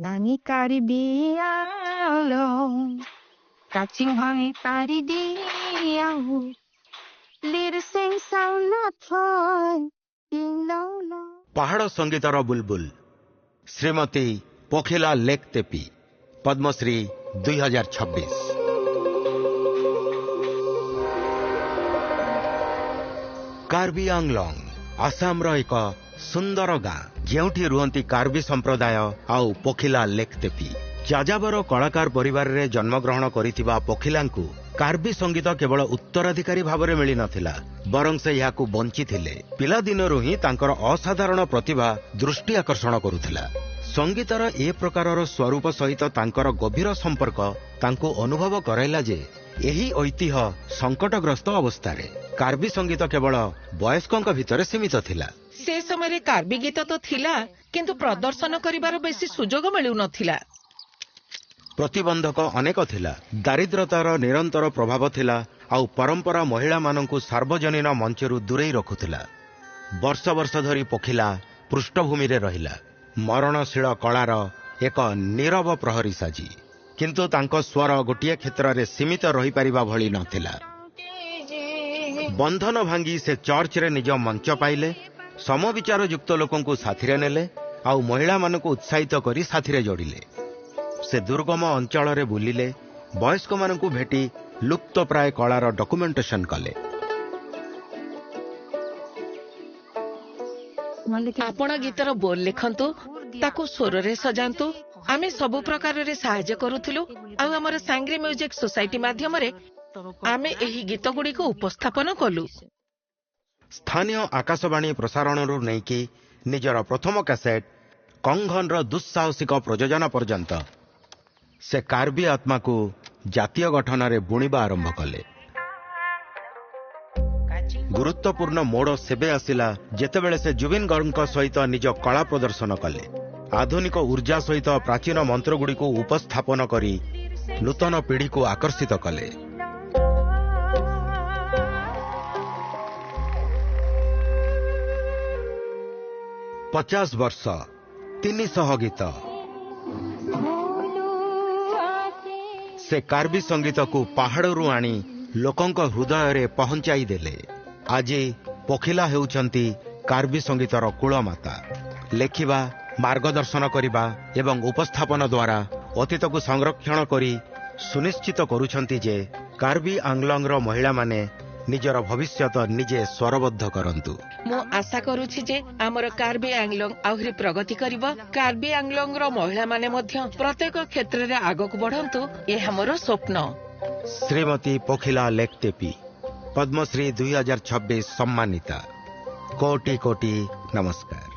Nani Caribbealo, catching honey party diao, little sing sound not fun, lo. पहाड़ संगीतर बुलबुल Shrimati पोखिला lake तेपी Padmashri 2026। Karbi आंगलंग Assam एक सुंदर गाँ जेउठी रुहंती कार्बी संप्रदाय आउ पोखिला लेक तेपी जाजाबर कलाकार परिवार रे जन्मग्रहण करिथिबा पोखिलांकु कार्बी संगीत केवल उत्तराधिकारी भावरे मिली नथिला बरं से याकु बंची थिले। पिला दिनरु ही तांकर असाधारण प्रतिभा दृष्टि आकर्षण करुथिला। संगीतर ए प्रकारर स्वरूप सहित तांकर गभीर संपर्क तांको अनुभव कराइला जे एही ऐतिह्य संकटग्रस्त अवस्थारे कार्बी संगीत केवल वयस्कों भितर सीमित थिला। से समय कार्बी गीत तो थिला किंतु प्रदर्शन करिबार बेसी सुजोग मिलु नथिला। प्रतिबंधक अनेक थिला। दारिद्रतार निरंतर प्रभाव थिला आउ परंपरा महिला मानंकु सार्वजनीन मंचरु दूरेई रखुथिला। वर्ष वर्ष धरी पोखिला पृष्ठभूमि रे रहिला मरणशील कलार एक नीरव प्रहरी साजी किंतु तांको स्वर गोटिए क्षेत्र रे सीमित रही परिबा भली नथिला। बंधन भांगी से चर्च रे निज मंच पाइले समविचार युक्त लोकंकु साथिरे नेले आउ महिला मानंकु उत्साहित करी साथिरे जोड़िले। से दुर्गम अंचल रे बुलिले वयस्क मानंकु भेटी लुप्त प्राय कलार डॉक्यूमेंटेशन कले। आपण गीतर बोल लिखंतु ताकु स्वर रे सजांतु आमे सबु प्रकार रे सहाय्य करूथिलु आ हमर सांग्री म्यूजिक सोसाइटी माध्यम रे आमे एही गीत गुडी को उपस्थापन कलु। स्थानीय आकाशवाणी प्रसारण रु नेकी निजर प्रथम कैसेट कंगन रो दुस्साहसिक प्रयोजन पर्यंत से कार्बी आत्मा को जातीय गठन रे बुणीबा आरंभ कले। गुरुत्वपूर्ण मोड़ सेबे आसिला जेतेबेले से जुबिन गर्ग सहित निज कला प्रदर्शन कले। आधुनिक ऊर्जा सहित प्राचीन मंत्रगुड़ी को उपस्थापन करी नूतन पीढ़ी को आकर्षित कले। पचास वर्ष 300 गीत से कार्बी संगीत को पहाड़रू आनी लोकंक हृदय रे पहुंचाई देले। आज पोखिला हेउचंती कार्बी संगीतर कुलमाता। लेखिबा मार्गदर्शन करिबा एवं उपस्थापन द्वारा अतीत को संरक्षण करी सुनिश्चित करुछंती जे कार्बी आंगलंग रो महिला माने निजर भविष्यत निजे स्वरबद्ध करंतु। मो आशा करूछि जे हमर कार्बी आंगलंग आहुरी प्रगति करिबो। कार्बी आंगलंग रो महिला माने मध्य प्रत्येक क्षेत्र रे आगक बढ़ंतु ए हमर स्वप्न। श्रीमती पोखिला लेक तेपी पद्मश्री 2026 सम्मानिता। कोटि कोटि नमस्कार।